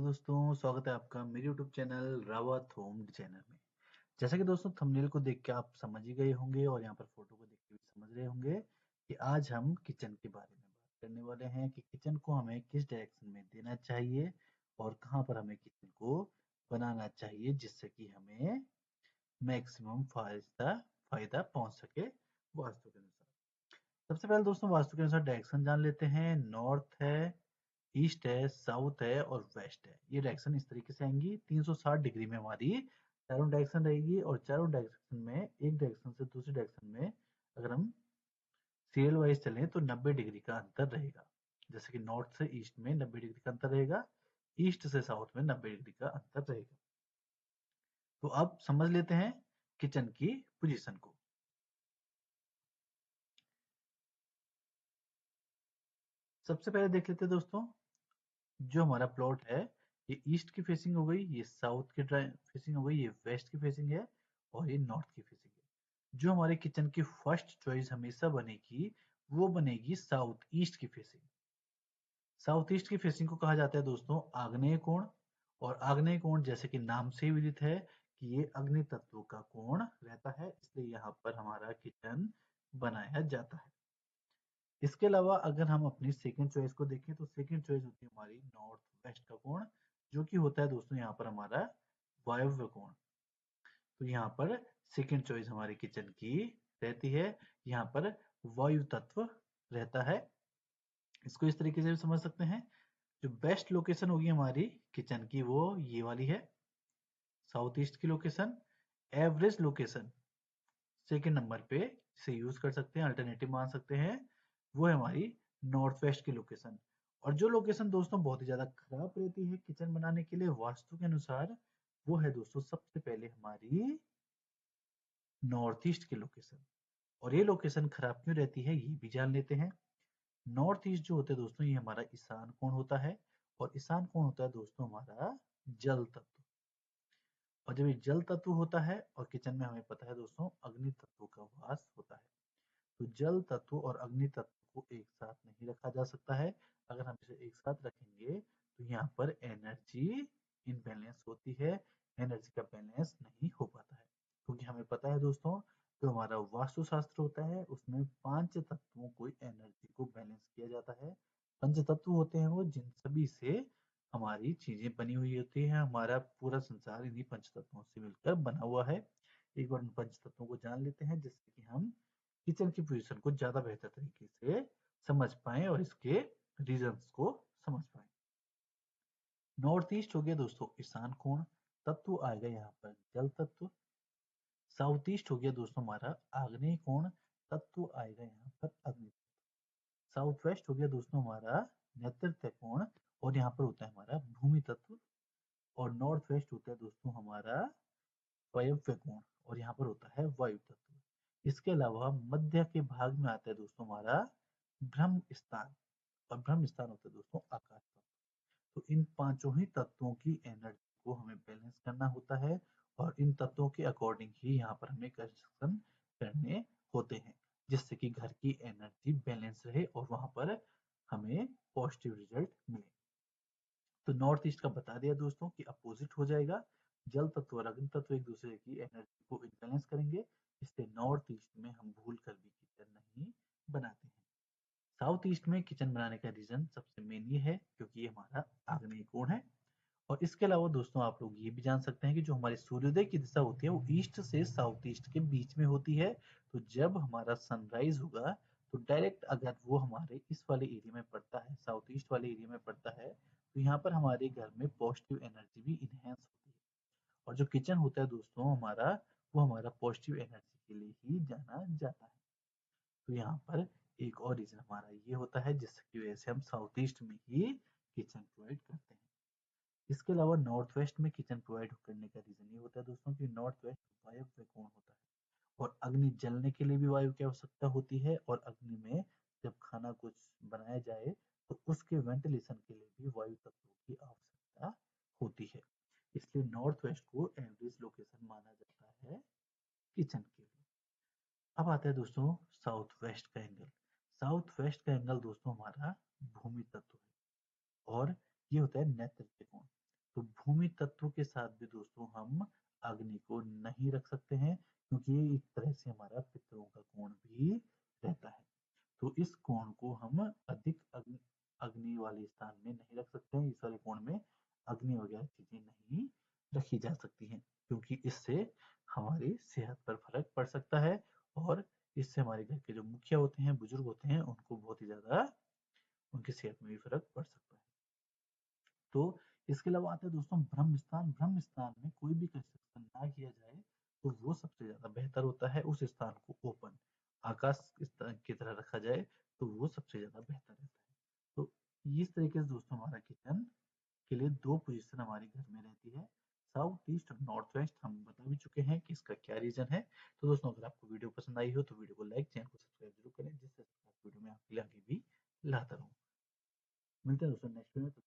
दोस्तों, स्वागत है आपका मेरे YouTube channel Rawat home channel में। जैसा कि दोस्तों थंबनेल को देख के आप समझ ही गए होंगे और यहाँ पर फोटो को देख के भी समझ रहे होंगे कि आज हम किचन के बारे में बात करने वाले हैं कि किचन को हमें किस डायरेक्शन में देना चाहिए और कहाँ पर हमें किचन को बनाना चाहिए जिससे कि हमें मैक्सिमम फायदा फायदा पहुंच सके वास्तु के अनुसार। सबसे पहले दोस्तों वास्तु के अनुसार डायरेक्शन जान लेते हैं। नॉर्थ है, ईस्ट है, साउथ है और वेस्ट है। ये डायरेक्शन इस तरीके से आएंगी। 360 डिग्री में हमारी चारों डायरेक्शन रहेगी और चारों डायरेक्शन में एक डायरेक्शन से दूसरी डायरेक्शन में अगर हम सीरियल वाइज चलें तो 90 डिग्री का अंतर रहेगा। जैसे कि नॉर्थ से ईस्ट में 90 डिग्री का अंतर रहेगा, ईस्ट से साउथ में 90 डिग्री का अंतर रहेगा। तो अब समझ लेते हैं किचन की पोजीशन को। सबसे पहले देख लेते हैं दोस्तों, जो हमारा प्लॉट है ये ईस्ट की फेसिंग हो गई, ये साउथ की फेसिंग हो गई, ये वेस्ट की फेसिंग है और ये नॉर्थ की फेसिंग है। जो हमारे किचन की फर्स्ट चॉइस हमेशा बनेगी वो बनेगी साउथ ईस्ट की फेसिंग। साउथ ईस्ट की फेसिंग को कहा जाता है दोस्तों आग्नेय कोण। और आग्नेय कोण जैसे कि नाम से ही विदित है कि ये अग्नि तत्व का कोण रहता है, इसलिए यहाँ पर हमारा किचन बनाया जाता है। इसके अलावा अगर हम अपनी सेकंड चॉइस को देखें तो सेकंड चॉइस होती है हमारी नॉर्थ वेस्ट का कोण, जो कि होता है दोस्तों यहाँ पर हमारा वायव्य कोण। तो यहाँ पर सेकंड चॉइस हमारी किचन की रहती है, यहाँ पर वायु तत्व रहता है। इसको इस तरीके से भी समझ सकते हैं। जो बेस्ट लोकेशन होगी हमारी किचन की वो ये वाली है, साउथ ईस्ट की location. Average location second number पे इसे यूज कर सकते हैं, अल्टरनेटिव मान सकते हैं, वो है हमारी नॉर्थ वेस्ट की लोकेशन। और जो लोकेशन दोस्तों बहुत ही ज्यादा खराब रहती है किचन बनाने के लिए वास्तु के अनुसार, वो है दोस्तों सबसे पहले हमारी नॉर्थ ईस्ट की लोकेशन। और ये लोकेशन खराब क्यों रहती है ये भी जान लेते हैं। नॉर्थ ईस्ट जो होता है दोस्तों ये हमारा ईशान कोण होता है और ईशान कोण होता है दोस्तों हमारा जल तत्व। और जब ये जल तत्व होता है और किचन में हमें पता है दोस्तों अग्नि तत्व का वास होता है, तो जल तत्व और अग्नि तत्व को एक साथ नहीं रखा जा सकता है। अगर हम इसे एक साथ रखेंगे तो यहाँ पर एनर्जी इनबैलेंस होती है, एनर्जी का बैलेंस नहीं हो पाता है। क्योंकि हमें पता है दोस्तों जो हमारा वास्तु शास्त्र होता है उसमें पांच तत्वों को एनर्जी को बैलेंस किया जाता है। पंच तत्व होते हैं वो जिन सभी से हमारी चीजें बनी हुई होती है, हमारा पूरा संसार इन्हीं पंच तत्वों से मिलकर बना हुआ है। एक बार उन पंच तत्वों को जान लेते हैं जिससे कि हम किचन की पोजीशन को ज्यादा बेहतर तरीके से समझ पाए और इसके रीजंस को समझ पाए। नॉर्थ ईस्ट हो गया दोस्तों ईशान कोण, तत्व आएगा यहाँ पर जल तत्व। साउथ ईस्ट हो गया दोस्तों हमारा आग्नेय कोण, तत्व आएगा यहाँ पर अग्नि। साउथ वेस्ट हो गया दोस्तों हमारा नेतृत्व कोण और यहाँ पर होता है हमारा भूमि तत्व। और नॉर्थ वेस्ट होता है दोस्तों हमारा वायव्य कोण और यहाँ पर होता है वायु तत्व। इसके अलावा मध्य के भाग में आता है दोस्तों हमारा ब्रह्म स्थान और ब्रह्म स्थान होता है दोस्तों आकाश तत्व। तो इन पांचों ही तत्वों की एनर्जी को हमें बैलेंस करना होता है और इन तत्वों के अकॉर्डिंग ही यहाँ पर हमें कंस्ट्रक्शन करने होते हैं जिससे कि घर की एनर्जी बैलेंस रहे और वहां पर हमें पॉजिटिव रिजल्ट मिले। तो नॉर्थ ईस्ट का बता दिया दोस्तों कि अपोजिट हो जाएगा, जल तत्व और अग्नि तत्व एक दूसरे की एनर्जी को इम्बैलेंस करेंगे, इसलिए नॉर्थ ईस्ट में हम भूल कर भी किचन नहीं बनाते हैं। साउथ ईस्ट में किचन बनाने का रीजन सबसे मेन ये है क्योंकि ये हमारा आग्नेय कोण है। और इसके अलावा दोस्तों आप लोग ये भी जान सकते हैं कि जो हमारे सूर्योदय की दिशा होती है वो ईस्ट से साउथ ईस्ट के बीच में होती है। तो जब हमारा सनराइज होगा तो डायरेक्ट अगर वो हमारे इस वाले एरिया में पड़ता है, साउथ ईस्ट वाले एरिया में पड़ता है, तो यहाँ पर हमारे घर में पॉजिटिव एनर्जी भी इनहेंस होती है। और जो किचन होता है दोस्तों हमारा वो हमारा पॉजिटिव एनर्जी के लिए ही जाना जाता है। तो यहाँ पर एक और रीजन हमारा ये होता है जिसकी वजह से हम साउथ ईस्ट में ही किचन प्रोवाइड करते हैं। इसके अलावा नॉर्थ वेस्ट में किचन प्रोवाइड करने का रीजन ये होता है दोस्तों कि नॉर्थ वेस्ट वायव्य कोण होता है और अग्नि जलने के लिए भी वायु की आवश्यकता होती है और अग्नि में जब खाना कुछ बनाया जाए तो उसके वेंटिलेशन के लिए भी वायु तत्वों की आवश्यकता होती है। इसलिए नॉर्थ वेस्ट को एवरेज लोकेशन माना जाता है किचन के लिए। अब आता है दोस्तों साउथ वेस्ट का एंगल। साउथ वेस्ट का एंगल दोस्तों हमारा भूमि तत्व है और ये होता है नेतृत्व कोण। तो भूमि तत्व के साथ भी दोस्तों हम अग्नि को नहीं रख सकते हैं, क्योंकि ये एक तरह से हमारा पितरों का कोण भी रहता है। तो इस कोण को हम अधिक अग्नि वाले स्थान में नहीं रख सकते हैं। इस वाले कोण में अग्नि वगैरह चीजें नहीं रखी जा सकती हैं, क्योंकि इससे हमारी सेहत पर फर्क पड़ सकता है, और इससे हमारे घर के जो मुखिया होते हैं, बुजुर्ग होते हैं, उनको बहुत ही ज्यादा उनकी सेहत में भी फर्क पड़ सकता है। तो इसके अलावा आता है दोस्तों ब्रह्म स्थान। ब्रह्म स्थान में कोई भी कंस्ट्रक्शन ना किया जाए तो वो सबसे ज्यादा बेहतर होता है। उस स्थान को ओपन आकाश की तरह रखा जाए तो वो सबसे ज्यादा बेहतर रहता है। तो इस तरीके से दोस्तों हमारा किचन के लिए दो पोजीशन हमारे घर में रहती है, साउथ ईस्ट और नॉर्थ वेस्ट। हम बता भी चुके हैं कि इसका क्या रीजन है। तो दोस्तों अगर आपको वीडियो पसंद आई हो तो वीडियो को लाइक, चैनल को सब्सक्राइब जरूर करें, जिससे वीडियो में आपके लिए आगे भी लाता रहूं। मिलते हैं दोस्तों नेक्स्ट वीडियो में।